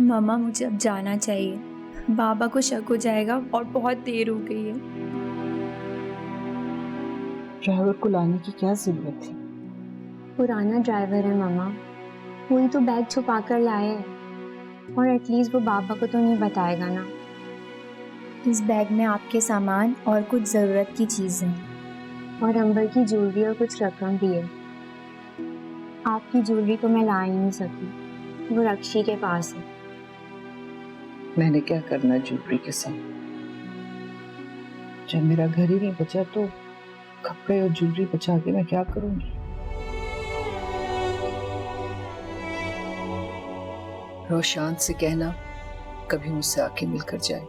मम्मा मुझे अब जाना चाहिए, बाबा को शक हो जाएगा और बहुत देर हो गई है। ड्राइवर को लाने की क्या जरूरत थी? पुराना ड्राइवर है मम्मा, वही तो बैग छुपा कर लाए है, और एटलीस्ट वो बाबा को तो नहीं बताएगा ना। इस बैग में आपके सामान और कुछ जरूरत की चीजें, और अंबर की ज्वेलरी और कुछ रकम भी है। आपकी ज्वेलरी तो मैं ला ही नहीं सकी, वो रक्षी के पास है। मैंने क्या करना ज्वेलरी के साथ? जब मेरा घर ही नहीं बचा तो कपड़े और ज्वेलरी बचा के मैं क्या करूंगी? रोशान से कहना कभी मुझसे आके मिलकर जाए।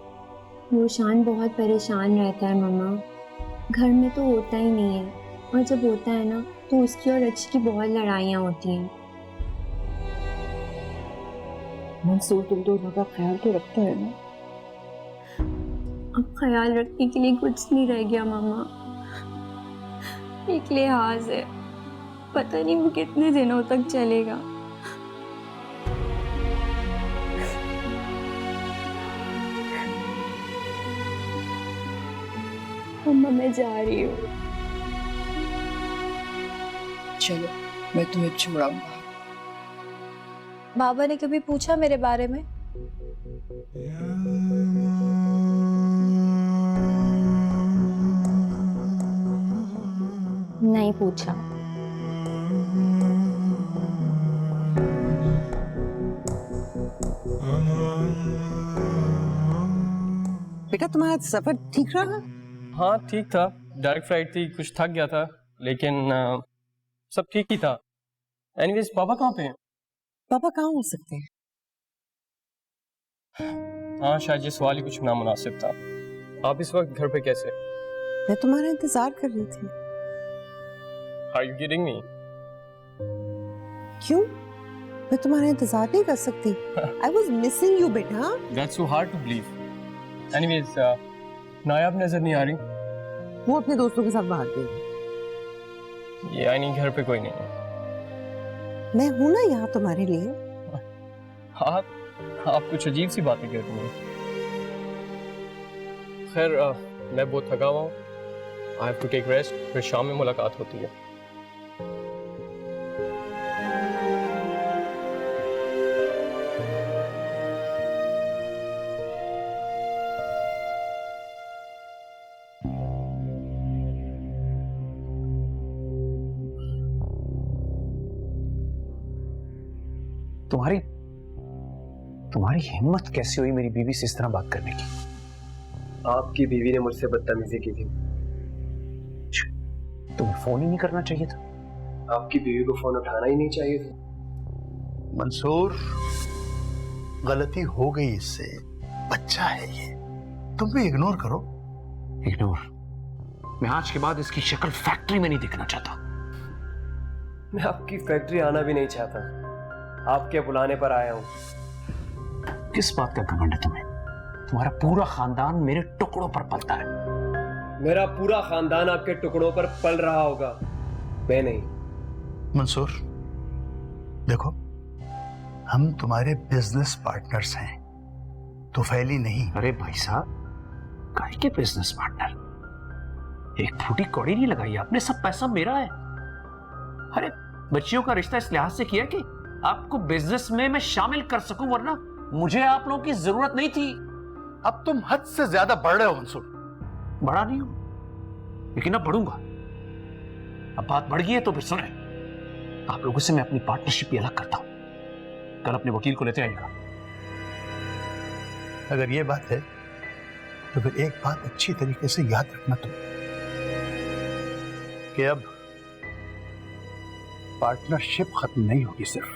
रोशान बहुत परेशान रहता है मम्मा, घर में तो होता ही नहीं है, और जब होता है ना तो उसकी और रक्षी की बहुत लड़ाइयाँ होती हैं। मंसूर तुम दोनों का ख्याल तो रखता है ना? अब ख्याल रखने के लिए कुछ नहीं रह गया मम्मा। एक लिहाज है, पता नहीं वो कितने दिनों तक चलेगा। मम्मा मैं जा रही हूँ। चलो मैं तुम्हें छोड़ाऊंगा। बाबा ने कभी पूछा मेरे बारे में? नहीं पूछा। बेटा तुम्हारा सफर ठीक रहा? हाँ ठीक था, डायरेक्ट फ्लाइट थी, कुछ थक गया था लेकिन सब ठीक ही था। एनीवेज पापा कहाँ पे हैं? पापा कहाँ हो सकते हैं? हाँ शायद ये सवाल ही कुछ नामुनासिब था। आप इस वक्त घर पे कैसे? मैं तुम्हारा इंतजार कर रही थी। Are you kidding me? क्यों? मैं तुम्हारा इंतजार नहीं कर सकती। I was missing you बेटा। That's so hard to believe. Anyways, नायाब नजर नहीं आ रही। वो अपने दोस्तों के साथ बाहर गई। ये आई नहीं, घर पे कोई नहीं है। मैं हूं ना यहाँ तुम्हारे लिए। आप कुछ अजीब सी बातें कर रही हैं। खैर मैं बहुत थका हुआ हूँ, I have to take rest, फिर शाम में मुलाकात होती है। तुम्हारी हिम्मत कैसे हुई मेरी बीवी से इस तरह बात करने की? आपकी बीवी ने मुझसे बदतमीजी की थी। तुम्हें फोन ही नहीं करना चाहिए था। आपकी बीवी को फोन उठाना ही नहीं चाहिए था। मंसूर, गलती हो गई, इससे बच्चा है ये, तुम भी इग्नोर करो। इग्नोर? मैं आज के बाद इसकी शक्ल फैक्ट्री में नहीं देखना चाहता। मैं आपकी फैक्ट्री आना भी नहीं चाहता, आपके बुलाने पर आया हूँ। किस बात का घमंड है तुम्हें? तुम्हारा पूरा खानदान मेरे टुकड़ों पर पलता है। मेरा पूरा खानदान आपके टुकड़ों पर पल रहा होगा, मैं नहीं। मंसूर देखो, हम तुम्हारे बिजनेस पार्टनर्स हैं, तो फैली नहीं। अरे भाई साहब, काहे के बिजनेस पार्टनर? एक फूटी कौड़ी नहीं लगाई आपने, सब पैसा मेरा है। अरे बच्चियों का रिश्ता इस लिहाज से किया कि आपको बिजनेस में मैं शामिल कर सकूं, वरना मुझे आप लोगों की जरूरत नहीं थी। अब तुम हद से ज्यादा बढ़ रहे हो मंसूर। बड़ा नहीं हूं, लेकिन अब बढ़ूंगा। अब बात बढ़ गई है तो फिर सुने, आप लोगों से मैं अपनी पार्टनरशिप भी अलग करता हूं। कल अपने वकील को लेते आइएगा। अगर ये बात है तो फिर एक बात अच्छी तरीके से याद रखना तुम, कि अब पार्टनरशिप खत्म नहीं होगी, सिर्फ।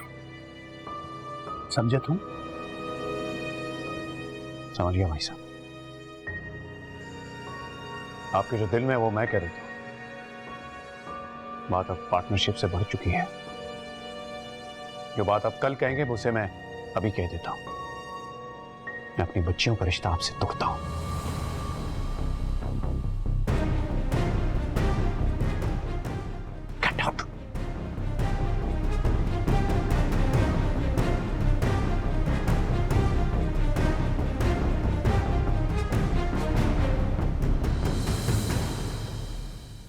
समझे तुम? समझ गया भाई साहब। आपके जो दिल में है वो मैं कह रही थी। बात अब पार्टनरशिप से बढ़ चुकी है। जो बात आप कल कहेंगे उसे मैं अभी कह देता हूं। मैं अपनी बच्चियों का रिश्ता आपसे तोड़ता हूं। Get out.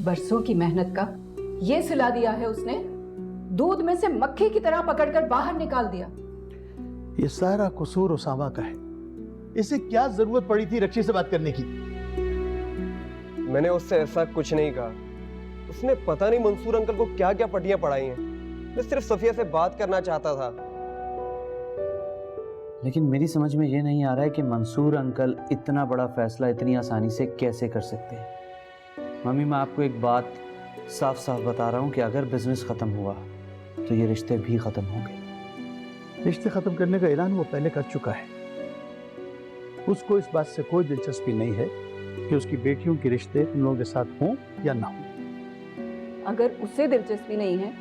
बरसों की मेहनत का ये सिला दिया है उसने, दूध में से मक्खी की तरह पकड़कर बाहर निकाल दिया। ये सारा कसूर उसामा का है। इसे क्या जरूरत पड़ी थी रक्षी से बात करने की? मैंने उससे ऐसा कुछ नहीं कहा। उसने पता नहीं मंसूर अंकल को क्या क्या पटियां पढ़ाई हैं। मैं सिर्फ सफिया से बात करना चाहता था। लेकिन मेरी समझ में ये नहीं आ रहा है कि मंसूर अंकल इतना बड़ा फैसला इतनी आसानी से कैसे कर सकते हैं। मम्मी, मैं आपको एक बात साफ साफ बता रहा हूँ कि अगर बिजनेस खत्म हुआ तो ये रिश्ते भी खत्म होंगे। रिश्ते खत्म करने का ऐलान वो पहले कर चुका है। उसको इस बात से कोई दिलचस्पी नहीं है कि उसकी बेटियों के रिश्ते उन लोगों के साथ हों या ना हों। अगर उसे दिलचस्पी नहीं है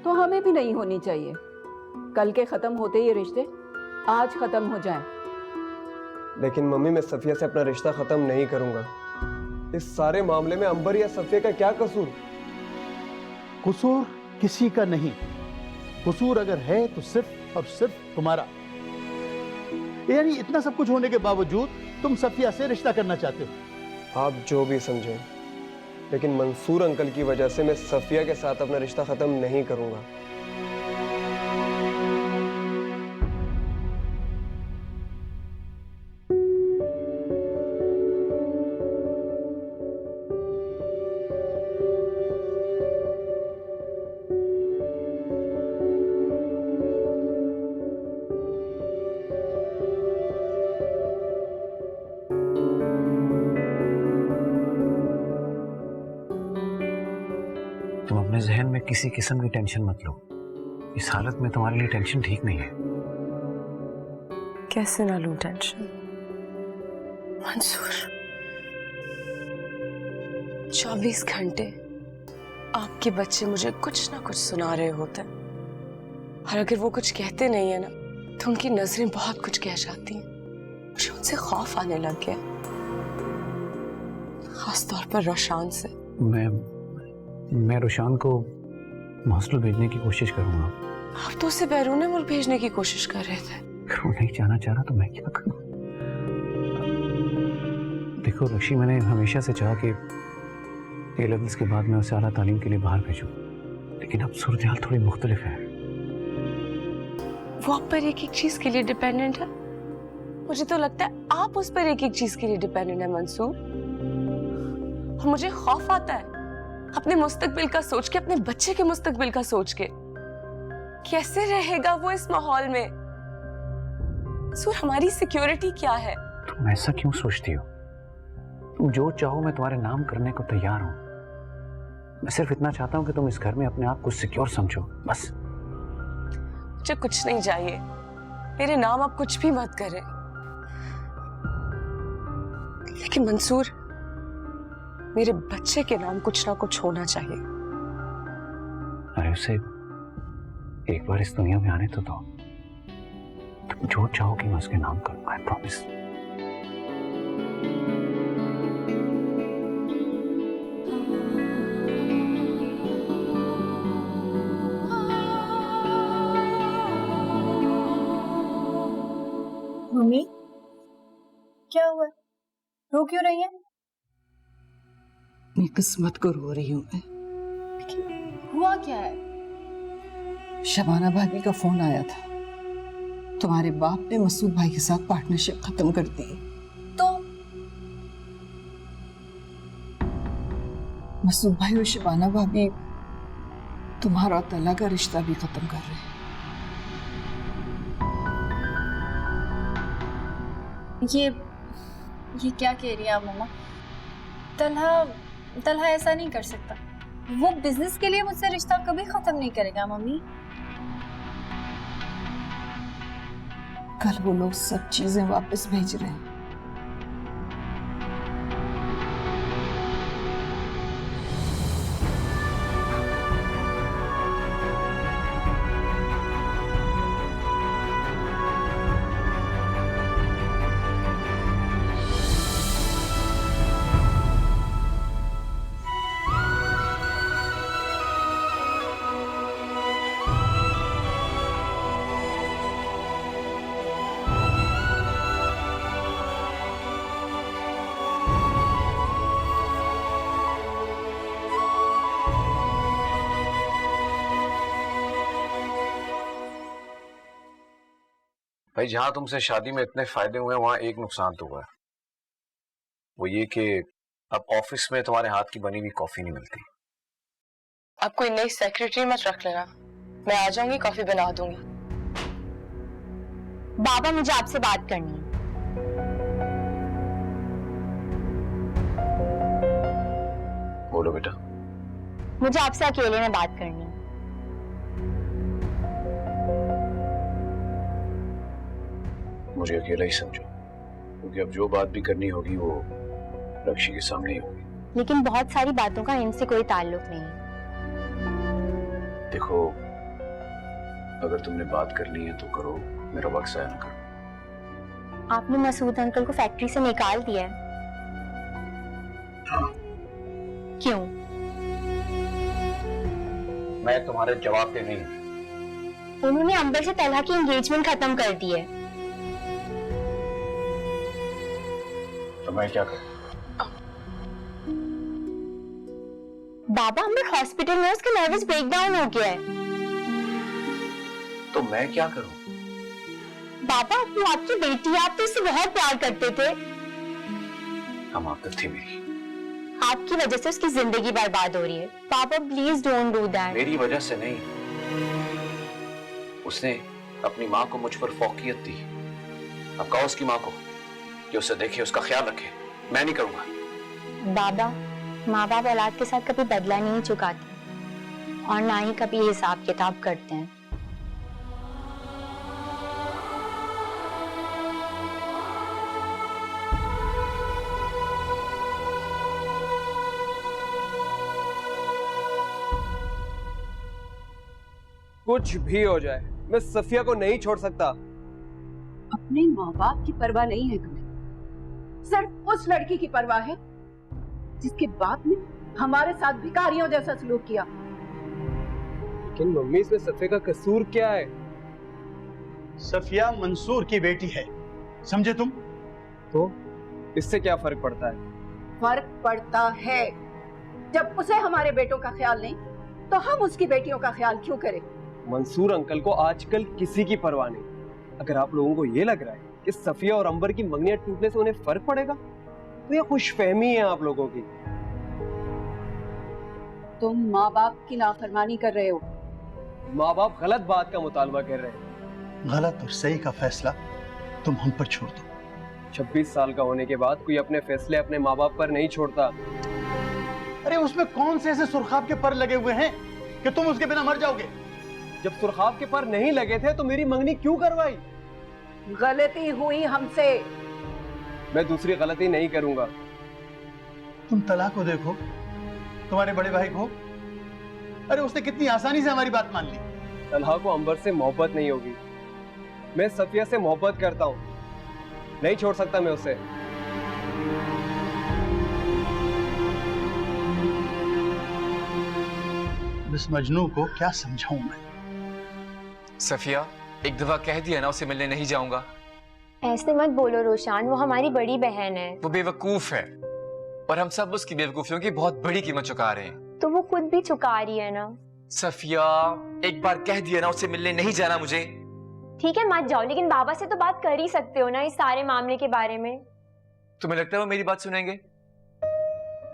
तो हमें भी नहीं होनी चाहिए। कल के खत्म होते ये रिश्ते आज खत्म हो जाएं। लेकिन मम्मी, मैं सफिया से अपना रिश्ता खत्म नहीं करूंगा। इस सारे मामले में अंबर या सफिया का क्या कसूर? कसूर किसी का नहीं। कसूर अगर है तो सिर्फ और सिर्फ तुम्हारा। यानी इतना सब कुछ होने के बावजूद तुम सफिया से रिश्ता करना चाहते हो। आप जो भी समझें, लेकिन मंसूर अंकल की वजह से मैं सफिया के साथ अपना रिश्ता खत्म नहीं करूंगा। तुम अपने जहन में किसी किस्म की टेंशन मत लो। इस हालत में तुम्हारे लिए टेंशन ठीक नहीं है। कैसे ना लूं टेंशन मंसूर? 24 घंटे आपके बच्चे मुझे कुछ ना कुछ सुना रहे होते हैं, और अगर वो कुछ कहते नहीं है ना तो उनकी नजरें बहुत कुछ कह जाती हैं। मुझे उनसे खौफ आने लग गया, खास तौर पर रोशान से। मैं रोशान को हॉस्टल भेजने की कोशिश करूंगा। आप तो उसे बैरून मुल्क भेजने की कोशिश कर रहे थे। अगर वो नहीं जाना चाह रहा तो मैं क्या करूं? देखो रक्षी, मैंने हमेशा से चाहा कि ए लेवल्स के बाद मैं उसे आला तालीम के लिए बाहर भेजूं, लेकिन अब सूरत हाल थोड़ी मुख्तलिफ है। वो आप पर एक एक चीज के लिए डिपेंडेंट है। मुझे तो लगता है आप उस पर एक एक चीज के लिए डिपेंडेंट है मंसूर। और मुझे खौफ आता है अपने मुस्तकबिल का सोच के, अपने बच्चे के मुस्तकबिल का सोच के। कैसे रहेगा वो इस माहौल में? मंसूर, हमारी सिक्योरिटी क्या है? तुम ऐसा क्यों सोचती हो? तुम जो चाहो मैं तुम्हारे नाम करने को तैयार हूं। मैं सिर्फ इतना चाहता हूं कि तुम इस घर में अपने आप को सिक्योर समझो, बस। मुझे कुछ नहीं चाहिए, मेरे नाम आप कुछ भी मत करें। लेकिन मंसूर, मेरे बच्चे के नाम कुछ ना कुछ होना चाहिए। अरे उसे एक बार इस दुनिया में आने तो दो। तुम जो चाहोगी मैं उसके नाम करूंगा, आई प्रॉमिस। मम्मी, क्या हुआ? रो क्यों रही है? अपनी किस्मत को रो रही हूँ मैं। हुआ क्या है? शबाना भाभी का फोन आया था। तुम्हारे बाप ने मसूद भाई के साथ पार्टनरशिप खत्म कर दी। तो मसूद भाई और शबाना भाभी तुम्हारा और तला का रिश्ता भी खत्म कर रहे हैं। ये क्या कह रही है आप मम्मा? तलहा ऐसा नहीं कर सकता। वो बिजनेस के लिए मुझसे रिश्ता कभी खत्म नहीं करेगा मम्मी। कल वो लोग सब चीजें वापस भेज रहे हैं। भाई जहां तुमसे शादी में इतने फायदे हुए वहां एक नुकसान तो हुआ है, वो ये कि अब ऑफिस में तुम्हारे हाथ की बनी हुई कॉफी नहीं मिलती। आप कोई नई सेक्रेटरी मत रख लेना, मैं आ जाऊंगी, कॉफी बना दूंगी। बाबा मुझे आपसे बात करनी है। बोलो बेटा। मुझे आपसे अकेले में बात करनी है। मुझे अकेला ही समझो, क्योंकि अब जो बात भी करनी होगी वो रक्षी के सामने ही होगी। लेकिन बहुत सारी बातों का इनसे कोई ताल्लुक नहीं है। देखो, अगर तुमने बात करनी है तो करो, मेरा वक्त ज़ाया ना करो। आपने मसूद अंकल को फैक्ट्री से निकाल दिया है। हाँ। क्यों? मैं तुम्हारे जवाब पे नहीं। उन्होंने अंबर से तलहा की एंगेजमेंट खत्म कर दी है। तो मैं क्या करूं? बाबा, अंबर हॉस्पिटल में उसका नर्वस ब्रेकडाउन हो गया है। तो मैं क्या करूं? बाबा, वो आपकी बेटी है, आप तो उससे बहुत प्यार करते थे। हमाकत थी मेरी। आपकी वजह से उसकी जिंदगी बर्बाद हो रही है। पापा प्लीज डोंट डू दैट। मेरी वजह से नहीं, उसने अपनी माँ को मुझ पर फौकियत दी। अब कहो उसकी माँ को कि उसे देखे, उसका ख्याल रखे। मैं नहीं करूंगा। बाबा, माँ बाप औलाद के साथ कभी बदला नहीं चुकाते और ना ही कभी हिसाब किताब करते हैं। कुछ भी हो जाए, मैं सफिया को नहीं छोड़ सकता। अपने माँ बाप की परवाह नहीं है तुम्हें, सिर्फ उस लड़की की परवाह है जिसके बाप ने हमारे साथ भिखारियों जैसा सलूक किया। लेकिन मम्मी, इसमें सफिया का कसूर क्या है? सफिया मंसूर की बेटी है, समझे तुम? तो इससे क्या फर्क पड़ता है? फर्क पड़ता है। जब उसे हमारे बेटों का ख्याल नहीं तो हम उसकी बेटियों का ख्याल क्यों करें? मंसूर अंकल को आजकल किसी की परवाह नहीं। अगर आप लोगों को ये लग रहा है कि सफिया और अंबर की मंगनियां टूटने से उन्हें फर्क पड़ेगा, तो ये खुशफहमी है आप लोगों की। तुम माँ बाप की नाफरमानी कर रहे हो। माँ बाप गलत बात का मुतालबा कर रहे हैं। गलत और सही का फैसला तुम हम पर छोड़ दो। 26 साल का होने के बाद कोई अपने फैसले अपने माँ बाप पर नहीं छोड़ता। अरे उसमें कौन से ऐसे सुरखाब के पर लगे हुए हैं कि तुम उसके बिना मर जाओगे? जब सुरखाब के पर नहीं लगे थे तो मेरी मंगनी क्यों करवाई? गलती हुई हमसे। मैं दूसरी गलती नहीं करूंगा। तुम तला को देखो, तुम्हारे बड़े भाई को। अरे उसने कितनी आसानी से हमारी बात मान ली। तलहा को अंबर से मोहब्बत नहीं होगी। मैं सफिया से मोहब्बत करता हूँ, नहीं छोड़ सकता मैं उसे। इस मजनू को क्या समझाऊं मैं? सफिया, एक दफा कह दिया ना उसे मिलने नहीं जाऊंगा। ऐसे मत बोलो रोशान, वो हमारी बड़ी बहन है। वो बेवकूफ है और हम सब उसकी बेवकूफियों की बहुत बड़ी कीमत चुका रहे हैं। तो वो खुद भी चुका रही है ना। सफिया, एक बार कह दिया ना उसे मिलने नहीं जाना मुझे। ठीक है मत जाओ, लेकिन बाबा से तो बात कर ही सकते हो ना इस सारे मामले के बारे में। तुम्हें लगता है वो मेरी बात सुनेंगे?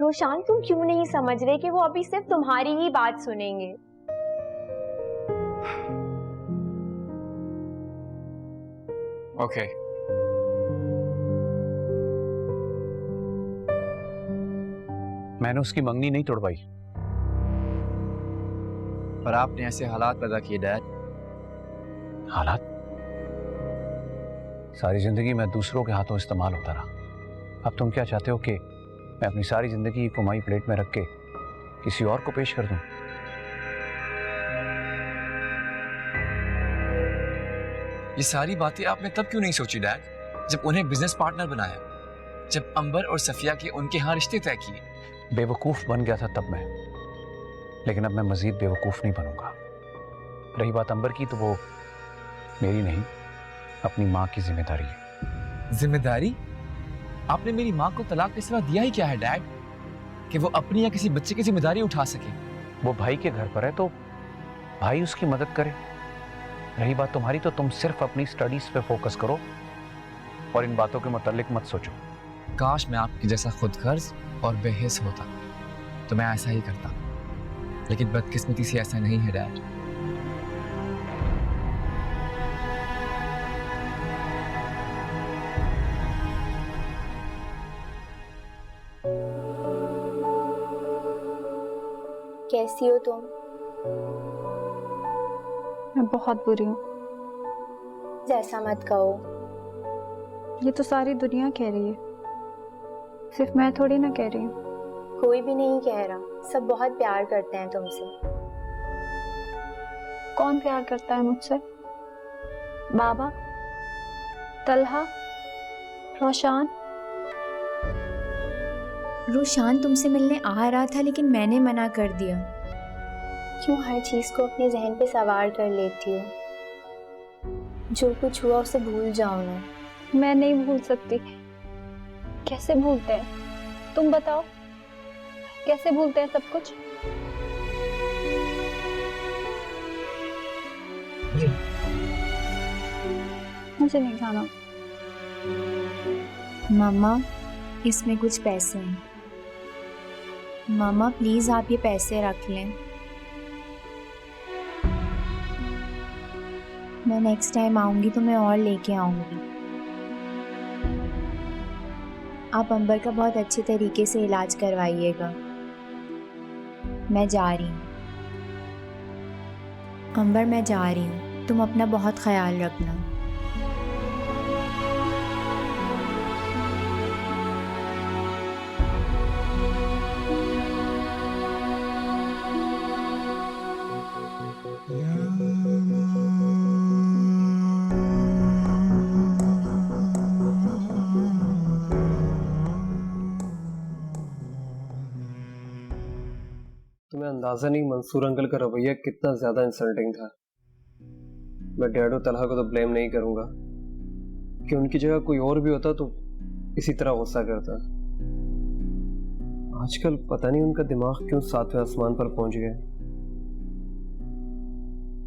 रोशान, तुम क्यों नहीं समझ रहे कि वो अभी सिर्फ तुम्हारी ही बात सुनेंगे? ओके। मैंने उसकी मंगनी नहीं तोड़वाई, पर आपने ऐसे हालात पैदा किए डैड। हालात? सारी जिंदगी मैं दूसरों के हाथों इस्तेमाल होता रहा। अब तुम क्या चाहते हो कि मैं अपनी सारी जिंदगी की कमाई प्लेट में रख के किसी और को पेश कर दूं? ये सारी बातें आपने तब क्यों नहीं सोची डैड, जब उन्हें बिजनेस पार्टनर बनाया, जब अंबर और सफिया के उनके यहाँ रिश्ते तय किए? बेवकूफ बन गया था तब मैं, लेकिन अब मैं मजीद बेवकूफ नहीं बनूंगा। रही बात अंबर की, तो वो मेरी नहीं, अपनी माँ की जिम्मेदारी है। जिम्मेदारी? आपने मेरी माँ को तलाक के सिवा दिया ही क्या है डैड, कि वो अपनी या किसी बच्चे की जिम्मेदारी उठा सके? वो भाई के घर पर है तो भाई उसकी मदद करे। रही बात तुम्हारी, तो तुम सिर्फ अपनी स्टडीज पे फोकस करो और इन बातों के मुतालिक मत सोचो। काश मैं आपकी जैसा खुद गर्ज और बेहिस होता तो मैं ऐसा ही करता, लेकिन बदकिस्मती से ऐसा नहीं है डैड। कैसी हो तुम? मैं बहुत बुरी हूँ। जैसा मत कहो। ये तो सारी दुनिया कह रही है, सिर्फ मैं थोड़ी ना कह रही हूँ। कोई भी नहीं कह रहा, सब बहुत प्यार करते हैं तुमसे। कौन प्यार करता है मुझसे? बाबा, तलहा, रोशान। रोशान तुमसे मिलने आ रहा था लेकिन मैंने मना कर दिया। क्यों हर चीज को अपने जहन पे सवार कर लेती हो? जो कुछ हुआ उसे भूल जाओ ना। मैं नहीं भूल सकती। कैसे भूलते हैं? तुम बताओ, कैसे भूलते हैं सब कुछ? मुझे नहीं खाना। मामा, इसमें कुछ पैसे हैं। मामा प्लीज आप ये पैसे रख लें। मैं नेक्स्ट टाइम आऊंगी तो मैं और लेके आऊंगी। आप अंबर का बहुत अच्छे तरीके से इलाज करवाइएगा। मैं जा रही हूँ। अंबर, मैं जा रही हूँ, तुम अपना बहुत ख्याल रखना। तुम्हें अंदाजा नहीं मंसूर अंकल का रवैया कितना ज्यादा इंसल्टिंग था। मैं डैड और तलहा को तो ब्लेम नहीं करूंगा कि उनकी जगह कोई और भी होता तो इसी तरह गुस्सा करता। आजकल पता नहीं उनका दिमाग क्यों सातवें आसमान पर पहुंच गया।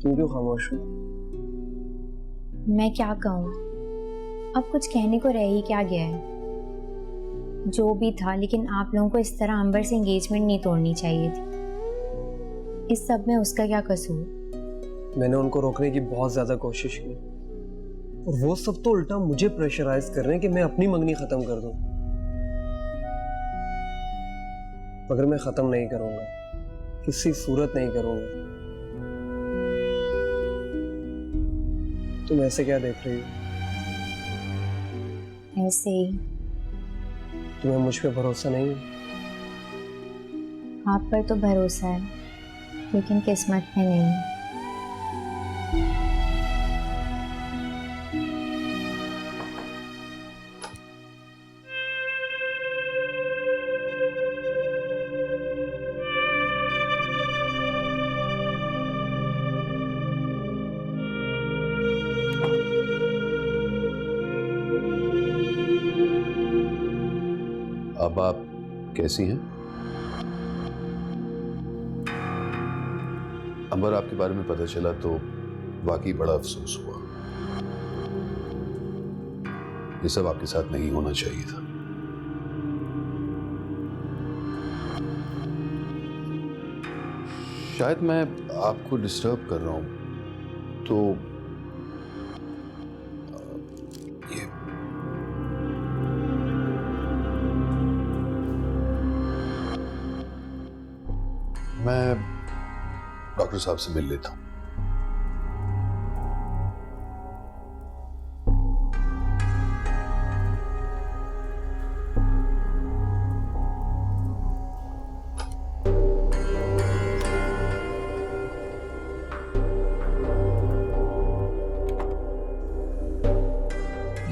तुम क्यों खामोश हो? मैं क्या कहूँ, अब कुछ कहने को रह ही क्या गया है। जो भी था, लेकिन आप लोगों को इस तरह अंबर से एंगेजमेंट नहीं तोड़नी चाहिए थी। इस सब में उसका क्या कसूर? मैंने उनको रोकने की बहुत ज्यादा कोशिश की और वो सब तो उल्टा मुझे प्रेशराइज कर रहे हैं कि मैं अपनी मंगनी खत्म कर दूं। मगर मैं खत्म नहीं करूंगा, किसी सूरत नहीं करूंगा। तुम ऐसे क्या देख रही हो? ऐसे ही। तुम्हें मुझ पे भरोसा नहीं है? आप पर तो भरोसा है, लेकिन किस्मत में नहीं। अब आप कैसी हैं? अंबर, आपके बारे में पता चला तो वाकई बड़ा अफसोस हुआ। ये सब आपके साथ नहीं होना चाहिए था। शायद मैं आपको डिस्टर्ब कर रहा हूं, तो ये मैं डॉक्टर साहब से मिल लेता हूं।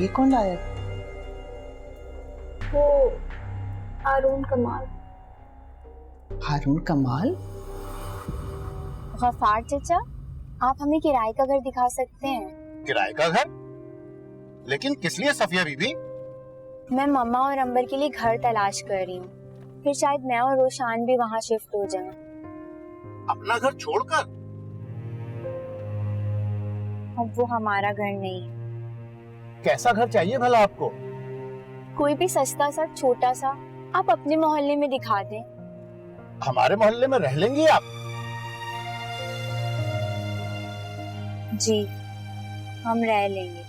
ये कौन लाया? वो हारून कमाल। हारून कमाल? गफार चचा, आप हमें किराए का घर दिखा सकते हैं? किराए का घर? लेकिन किस लिए सफिया बीबी? मैं मम्मा और अंबर के लिए घर तलाश कर रही हूँ, फिर शायद मैं और रोशान भी वहाँ शिफ्ट हो जाएं। अपना घर छोड़कर? अब वो हमारा घर नहीं है। कैसा घर चाहिए भला आपको? कोई भी सस्ता सा छोटा सा आप अपने मोहल्ले में दिखा दें। हमारे मोहल्ले में रह लेंगी आप? जी हम रह लेंगे।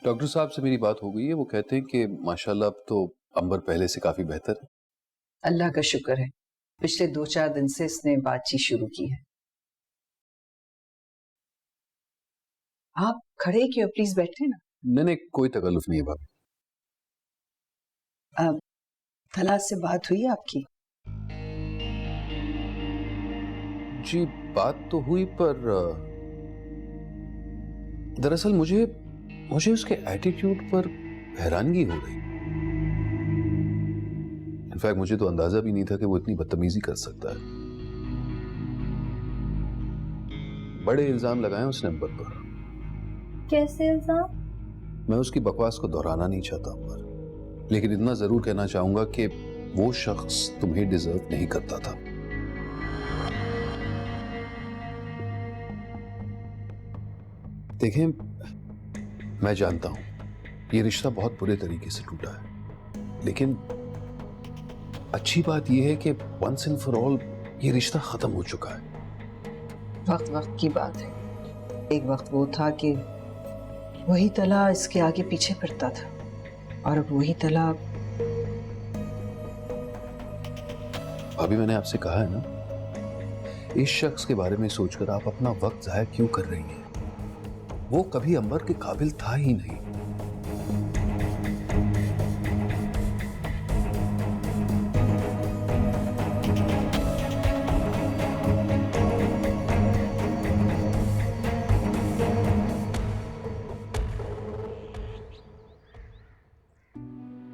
डॉक्टर साहब से मेरी बात हो गई है, वो कहते हैं कि माशाल्लाह अब तो अंबर पहले से काफी बेहतर है। अल्लाह का शुक्र है, पिछले 2-4 दिन से इसने बातचीत शुरू की है। आप खड़े क्यों, प्लीज बैठे ना। नहीं, कोई तकल्लुफ नहीं है भाभी। अब तला से बात हुई आपकी? जी बात तो हुई, पर दरअसल मुझे उसके एटीट्यूड पर हैरानगी हो रही। इनफैक्ट मुझे तो अंदाजा भी नहीं था कि वो इतनी बदतमीजी कर सकता है। बड़े इल्जाम लगाए उसने अंबर पर। कैसे इल्जाम? मैं उसकी बकवास को दोहराना नहीं चाहता अंबर, लेकिन इतना जरूर कहना चाहूंगा कि वो शख्स तुम्हें डिजर्व नहीं करता था। देखें, मैं जानता हूं ये रिश्ता बहुत बुरे तरीके से टूटा है, लेकिन अच्छी बात यह है कि वंस एंड फॉर ऑल ये रिश्ता खत्म हो चुका है। वक्त की बात है। एक वक्त वो था कि वही तला इसके आगे पीछे फिरता था, और अब वही तला। अभी मैंने आपसे कहा है ना, इस शख्स के बारे में सोचकर आप अपना वक्त जाया क्यों कर रही हैं? वो कभी अंबर के काबिल था ही नहीं।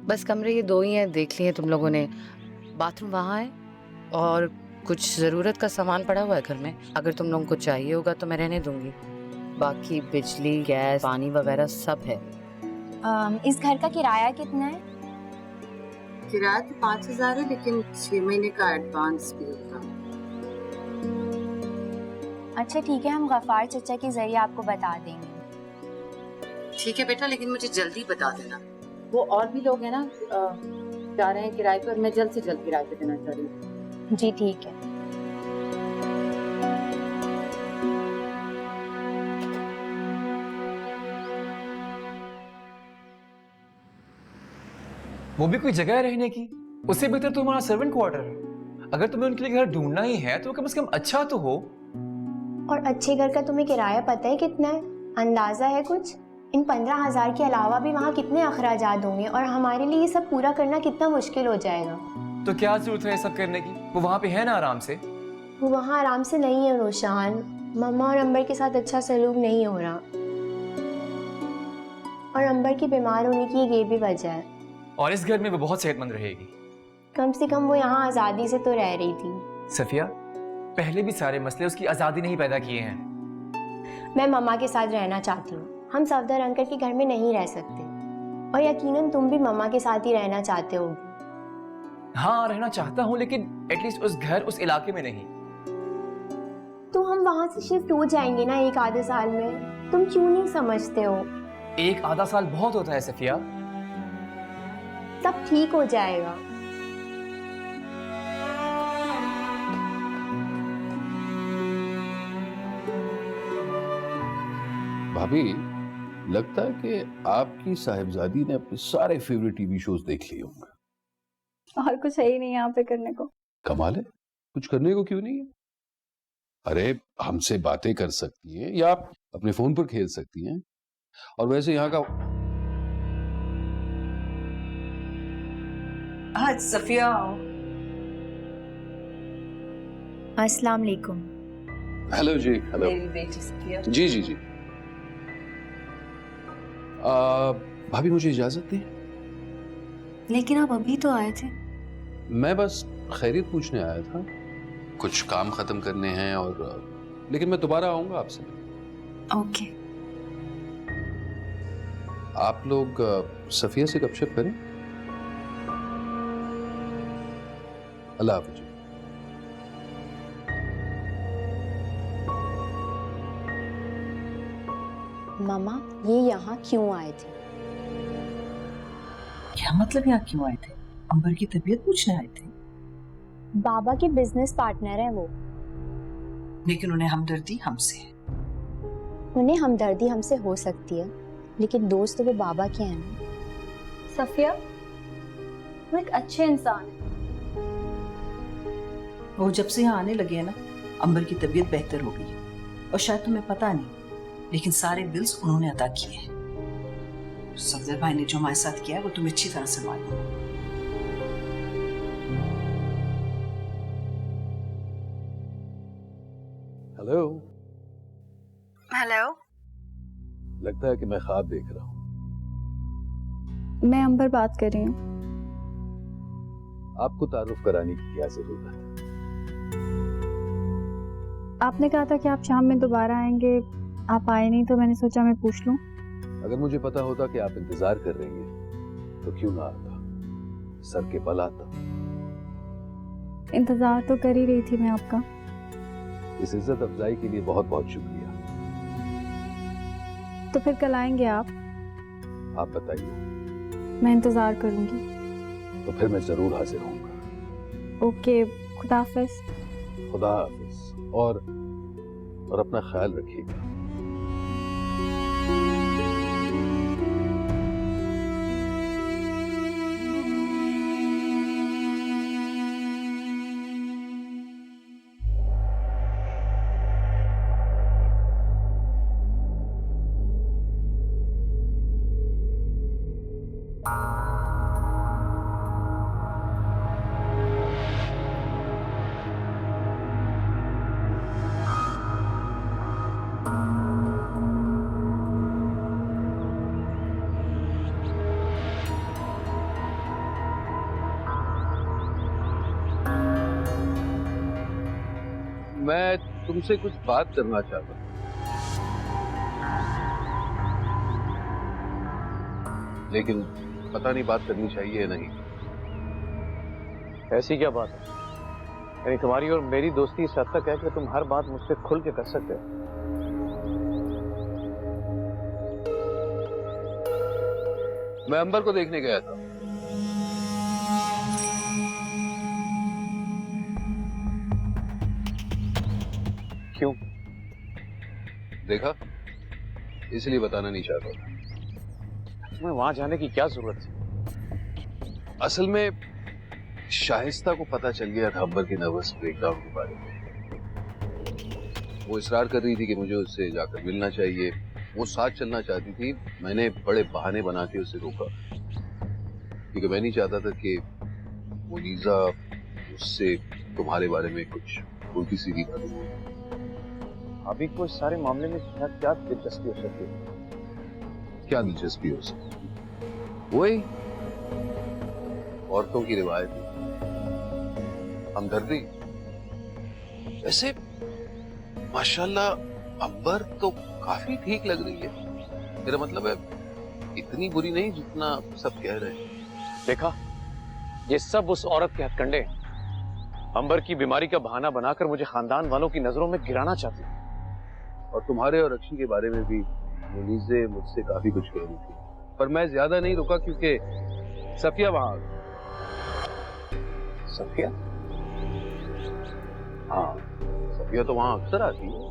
बस कमरे ये 2 ही हैं, देख लिए तुम लोगों ने। बाथरूम वहाँ है और कुछ ज़रूरत का सामान पड़ा हुआ है घर में। अगर तुम लोगों को चाहिए होगा तो मैं रहने दूंगी। बाकी बिजली, गैस, पानी वगैरह सब है। इस घर का किराया कितना है? किराया तो 5,000 है, लेकिन 6 महीने का एडवांस भी होगा। अच्छा ठीक है, हम गफार चचा के जरिए आपको बता देंगे। ठीक है बेटा, लेकिन मुझे जल्दी बता देना। वो और भी लोग हैं ना जा रहे हैं किराए पर, मैं जल्द से जल्द किराए पे देना चाह रही हूँ। जी ठीक है। वो भी कोई जगह है रहने की? उससे बेहतर तो हमारा सर्वेंट क्वार्टर है। अगर तुम्हें उनके लिए घर ढूंढना ही है तो कम से कम अच्छा तो हो। और अच्छे घर का तुम्हें किराया पता है कितना है? अंदाजा है कुछ? इन 15,000 के अलावा भी वहाँ कितने अखराजात होंगे, और हमारे लिए ये सब पूरा करना कितना मुश्किल हो जाएगा। तो क्या जरूरत है ये सब करने की? वो वहाँ पे है ना आराम से। वो वहाँ आराम से नहीं है रोशान। मम्मा और अंबर के साथ अच्छा सलूक नहीं हो रहा, और अंबर की बीमार होने की ये भी वजह है। और इस घर में वो बहुत सेहतमंद रहेगी। कम से कम वो यहाँ आज़ादी से तो रह रही थी। सफिया, पहले भी सारे मसले उसकी आज़ादी ने ही पैदा किए हैं। मैं मम्मा के साथ रहना चाहती हूँ। हम सफदर अंकल के घर में नहीं रह सकते, और यकीनन तुम भी मम्मा के साथ ही रहना चाहते हो। हाँ, रहना चाहता हूँ, लेकिन एटलीस्ट उस घर, उस इलाके में नहीं। तो हम वहाँ से शिफ्ट हो जाएंगे ना 1 आधे साल में। तुम क्यों नहीं समझते हो? 1 आधा साल बहुत होता है सफिया। सब ठीक हो जाएगा। भाभी, लगता है कि आपकी साहिबजादी ने अपने सारे फेवरेट टीवी शोज देख लिए होंगे। और कुछ है ही नहीं यहाँ पे करने को। कमाल है, कुछ करने को क्यों नहीं है? अरे हमसे बातें कर सकती हैं, या आप अपने फोन पर खेल सकती हैं। और वैसे यहाँ का आज सफिया आओ। अस्सलाम वालेकुम। हेलो जी। हेलो। मेरी बेटी सफिया। जी जी जी। भाभी मुझे इजाजत दें? लेकिन आप अभी तो आए थे। मैं बस खैरियत पूछने आया था, कुछ काम खत्म करने हैं, और लेकिन मैं दोबारा आऊंगा आपसे। ओके। आप लोग सफिया से गपशप करें। अल्लाह हाफ़िज़। मामा ये यहाँ क्यों आए थे? क्या मतलब यहाँ क्यों आए थे? अंबर की तबीयत पूछने आए थे? बाबा के बिजनेस पार्टनर हैं वो। लेकिन उन्हें हमदर्दी हमसे है। उन्हें हमदर्दी हमसे हो सकती है, लेकिन दोस्त तो वो बाबा के हैं ना। सफिया, वो एक अच्छे इंसान है। वो जब से यहाँ आने लगे हैं ना, अंबर की तबीयत बेहतर हो गई है। और शायद तुम्हें पता नहीं, लेकिन सारे बिल्स उन्होंने अदा किए हैं। सफदर भाई ने जो हमारे साथ किया है वो तुम्हें अच्छी तरह से मालूम है। हेलो। हेलो। लगता है कि मैं ख्वाब देख रहा हूँ। मैं अंबर बात कर रही हूँ। आपको तारुफ कराने की क्या जरूरत है? आपने कहा था कि आप शाम में दोबारा आएंगे, आप आए नहीं, तो मैंने सोचा मैं पूछ लूं। अगर मुझे पता होता कि आप इंतजार कर रही हैं तो क्यों ना आता, सर के बल आता। इंतजार तो कर ही रही थी मैं आपका। इस इज्जत अफजाई के लिए बहुत बहुत शुक्रिया। तो फिर कल आएंगे आप? आप बताइए। मैं इंतजार करूंगी। तो फिर मैं जरूर हाजिर होऊंगा। ओके, खुदा हाफिज। खुदा हाफिज। और अपना ख्याल रखिएगा। मैं तुमसे कुछ बात करना चाहता हूँ, लेकिन पता नहीं बात करनी चाहिए या नहीं। ऐसी क्या बात है? यानी तुम्हारी और मेरी दोस्ती इस हद तक है कि तुम हर बात मुझसे खुल के कर सकते हो। मैं अंबर को देखने गया था। क्यों? देखा, इसलिए बताना नहीं चाहता था। तुम्हें वहां जाने की क्या जरूरत थी? असल में शाइस्ता को पता चल गया था अंबर के नर्वस ब्रेकडाउन के बारे में। वो इसरार कर रही थी कि मुझे उससे जाकर मिलना चाहिए, वो साथ चलना चाहती थी। मैंने बड़े बहाने बना के उसे रोका, क्योंकि मैं नहीं चाहता था कि मुनीजा उससे तुम्हारे बारे में कुछ उल्टी सीधी बातें हो। अभी को इस सारे मामले में क्या दिलचस्पी हो सकती है? क्या दिलचस्पी हो सकती है? वही औरतों की रिवायत, हमदर्दी। वैसे माशाल्लाह अंबर तो काफी ठीक लग रही है। मेरा मतलब है इतनी बुरी नहीं जितना सब कह रहे हैं। देखा, ये सब उस औरत के हथकंडे। अंबर की बीमारी का बहाना बनाकर मुझे खानदान वालों की नजरों में गिराना चाहती है। और तुम्हारे और अक्षी के बारे में भी मुनीज़े मुझसे काफी कुछ कह रही थी, पर मैं ज्यादा नहीं रुका क्योंकि सफिया वहां आ गई। सफिया? हाँ, सफिया तो वहां अक्सर आती है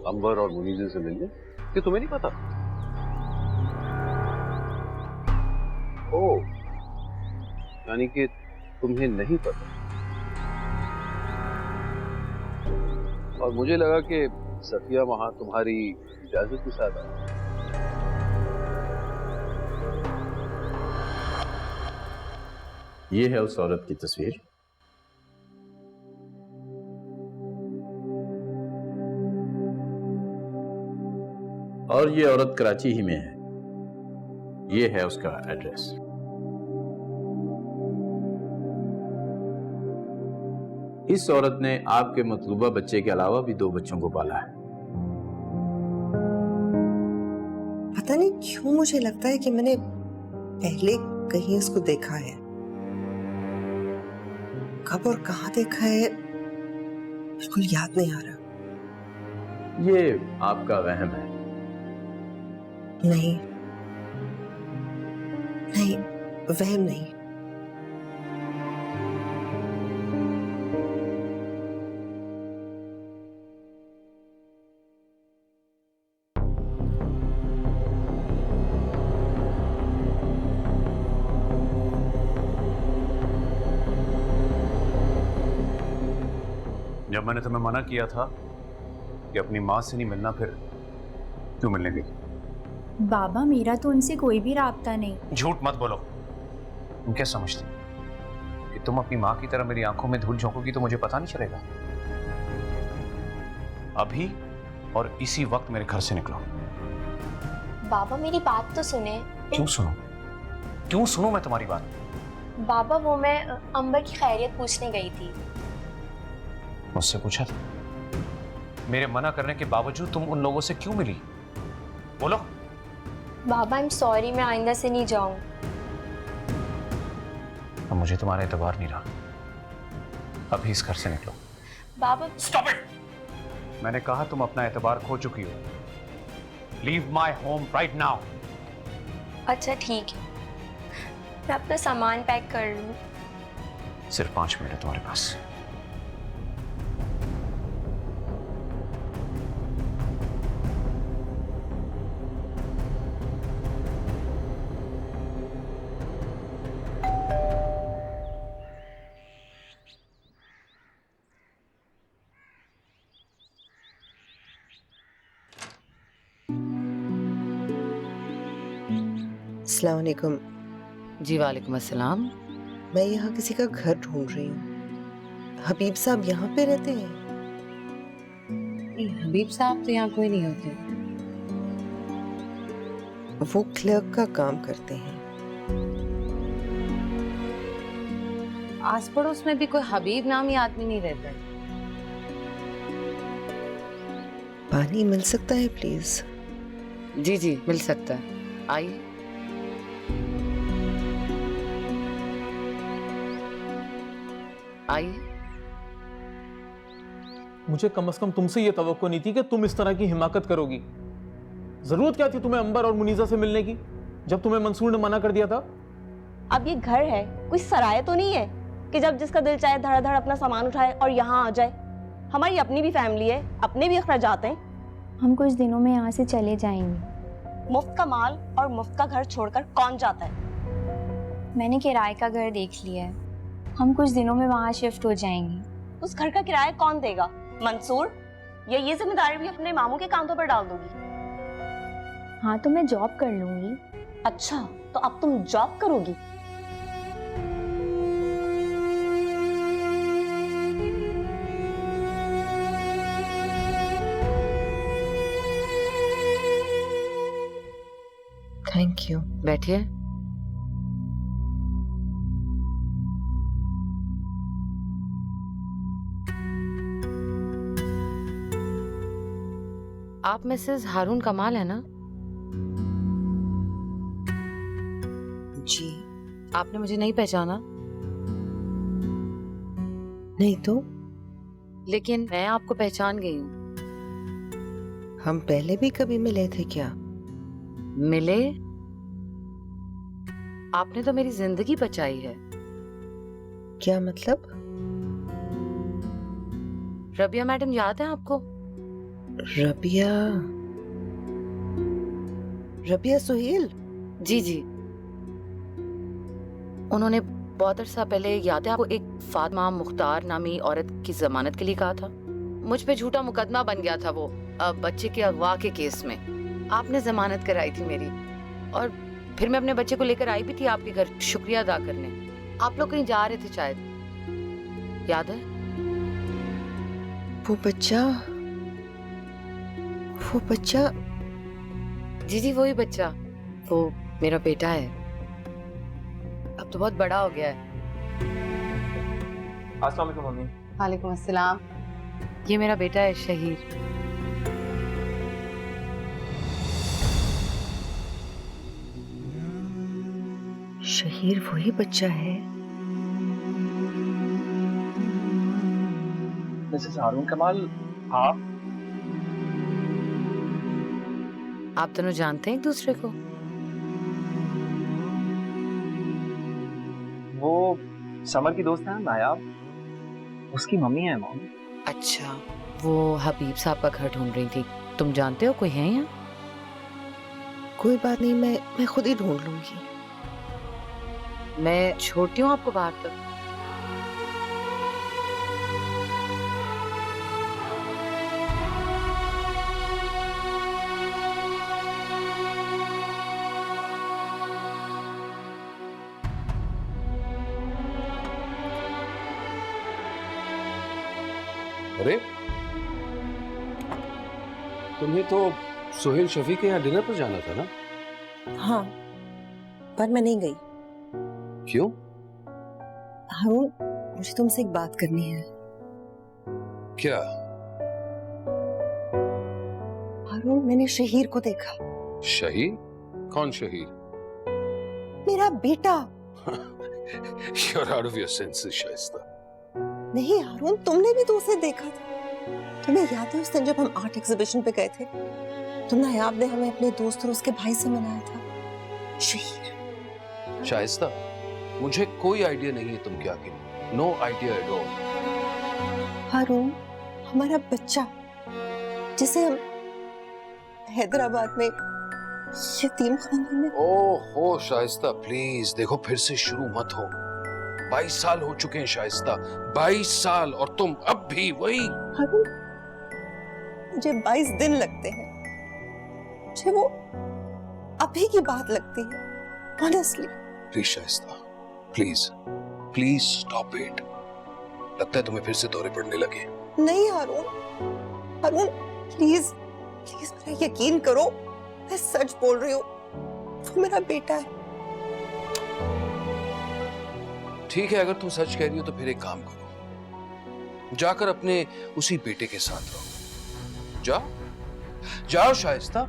अंबर और मुनीज़े से मिलने। कि तुम्हें नहीं पता? ओह, यानी कि तुम्हें नहीं पता। और मुझे लगा कि सफिया वहां तुम्हारी इजाजत के साथ आई। ये है उस औरत की तस्वीर। और ये औरत कराची ही में है। ये है उसका एड्रेस। इस औरत ने आपके मतलूबा बच्चे के अलावा भी 2 बच्चों को पाला है। पता नहीं क्यों मुझे लगता है कि मैंने पहले कहीं इसको देखा है। कब और कहां देखा है बिल्कुल याद नहीं आ रहा। ये आपका वहम है। नहीं नहीं, वहम नहीं। जब मैंने तुम्हें मना किया था कि अपनी माँ से नहीं मिलना, फिर क्यों मिलने गई? बाबा मेरा तो उनसे कोई भी राब्ता नहीं। झूठ मत बोलो। तुम क्या समझती हो कि तुम अपनी माँ की तरह मेरी आंखों में धूल झोंकोगी तो मुझे पता नहीं चलेगा? अभी और इसी वक्त मेरे घर से निकलो। बाबा मेरी बात तो सुने। क्यों सुनो? क्यों सुनो मैं तुम्हारी बात? बाबा वो मैं अंबर की खैरियत पूछने गई थी। मुझसे पूछा था? मेरे मना करने के बावजूद तुम उन लोगों से क्यों मिली? बोलो। बाबा आई एम सॉरी, मैं आइंदा से नहीं जाऊं। अब मुझे तुम्हारा एतबार नहीं रहा। अभी इस घर से निकलो। बाबा स्टॉप इट! मैंने कहा तुम अपना एतबार खो चुकी हो। Leave my home right now. अच्छा ठीक है, मैं अपना सामान पैक कर लूं। सिर्फ 5 मिनट है तुम्हारे पास। अस्सलाम वालेकुम। जी वालेकुम अस्सलाम। मैं यहाँ किसी का घर ढूंढ रही हूँ। हबीब साहब यहाँ पे रहते हैं? हबीब साहब तो यहाँ कोई नहीं होते। वो क्लर्क का काम करते हैं। आस पड़ोस में भी कोई हबीब नामी आदमी नहीं रहता है। पानी मिल सकता है प्लीज? जी जी मिल सकता है, आइए। आइए। मुझे कम से कम तुमसे ये तवक्को नहीं थी कि तुम इस तरह की हिमाकत करोगी। जरूरत क्या थी तुम्हें अंबर और मुनीजा से मिलने की, जब तुम्हें मंसूर ने मना कर दिया था? अब ये घर है, कोई सराय तो नहीं है कि जब जिसका दिल चाहे धड़ाधड़ अपना सामान उठाए और यहाँ आ जाए। हमारी अपनी भी फैमिली है, अपने भी अखराजात हैं। हम कुछ दिनों में यहाँ से चले जाएंगे। मुफ्त का माल और मुफ्त का घर छोड़कर कौन जाता है? मैंने किराए का घर देख लिया है, हम कुछ दिनों में वहाँ शिफ्ट हो जाएंगे। उस घर का किराया कौन देगा? मंसूर? या ये जिम्मेदारी भी अपने मामू के कांधों पर डाल दोगी? हाँ तो मैं जॉब कर लूंगी। अच्छा तो अब तुम जॉब करोगी? Thank you. बैठिए। आप मिसेस हारून कमाल है ना? जी। आपने मुझे नहीं पहचाना? नहीं तो? लेकिन मैं आपको पहचान गई हूँ। हम पहले भी कभी मिले थे क्या? मिले? आपने तो मेरी जिंदगी बचाई है। क्या मतलब? रबिया मैडम याद है आपको? रबिया? रबिया सुहेल? जी जी। उन्होंने बहुत अरसा पहले, याद है आपको, एक फातिमा मुख्तार नामी औरत की जमानत के लिए कहा था। मुझ पे झूठा मुकदमा बन गया था वो बच्चे के अगवा के केस में। आपने जमानत कराई थी मेरी, और फिर मैं अपने बच्चे को लेकर आई भी थी आपके घर शुक्रिया अदा करने। आप लोग कहीं जा रहे थे शायद, याद है? वो बच्चा? जी जी वही बच्चा, वो मेरा बेटा है। अब तो बहुत बड़ा हो गया है। अस्सलाम वालेकुम मम्मी। वालेकुम अस्सलाम। ये मेरा बेटा है शहीर। शहीर वही बच्चा है? मिसेस हारून कमाल, आप? आप दोनों जानते हैं एक दूसरे को? वो समर की दोस्त है नायाब, उसकी मम्मी है मॉम। अच्छा, वो हबीब साहब का घर ढूंढ रही थी। तुम जानते हो कोई है यहाँ? कोई बात नहीं, मैं खुद ही ढूंढ लूंगी। मैं छोड़ती हूँ आपको बाहर तक। अरे तुम्हें तो सोहेल शफी के यहाँ डिनर पर जाना था ना? हाँ, पर मैं नहीं गई। क्यों? हारून, मुझे तुमसे एक बात करनी है। क्या? हारून, मैंने शहीर को देखा। शहीर? कौन शहीर? मेरा बेटा। You're out of your senses, Shaista. नहीं हारून, तुमने भी तो उसे देखा था। तुम्हें याद है उस दिन जब हम आर्ट एग्जीबिशन पे गए थे, तो नायाब ने हमें अपने दोस्त और उसके भाई से मनाया था। शहीर। शाइस्ता, मुझे कोई आइडिया नहीं है तुम क्या करो। No idea at all. Haroon, हमारा बच्चा जिसे हम हैदराबाद में यतीम खाने में। ओहो शाइस्ता, प्लीज देखो, फिर से शुरू मत हो। 22 साल हो चुके हैं शाइस्ता, 22 साल, और तुम अब भी वही। हारून, मुझे 22 दिन लगते हैं, मुझे वो अभी की बात लगती है, honestly. Please Shaista, please please stop it. लगता है तुम्हें फिर से दौरे पड़ने लगे। नहीं हारून, हारून प्लीज प्लीज मेरा यकीन करो, मैं सच बोल रही हूँ, वो मेरा बेटा है। ठीक है, अगर तुम सच कह रही हो तो फिर एक काम करो, जाकर अपने उसी बेटे के साथ रहो। जाओ जाओ शाइस्ता,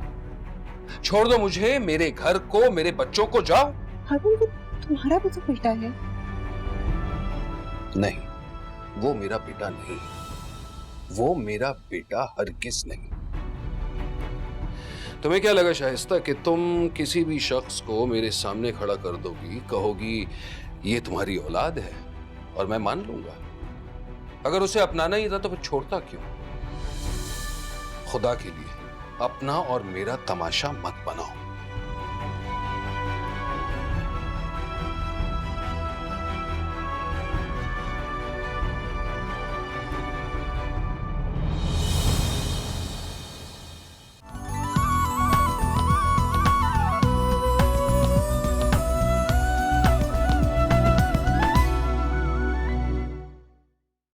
छोड़ दो मुझे, मेरे घर को, मेरे बच्चों को। जाओ। हारून, तुम्हारा भी तो बेटा है। नहीं, वो मेरा बेटा नहीं, वो मेरा बेटा हरगिज नहीं। तुम्हें क्या लगा शाइस्ता कि तुम किसी भी शख्स को मेरे सामने खड़ा कर दोगी, कहोगी ये तुम्हारी औलाद है, और मैं मान लूंगा? अगर उसे अपनाना ही था तो फिर छोड़ता क्यों? खुदा के लिए अपना और मेरा तमाशा मत बनाओ।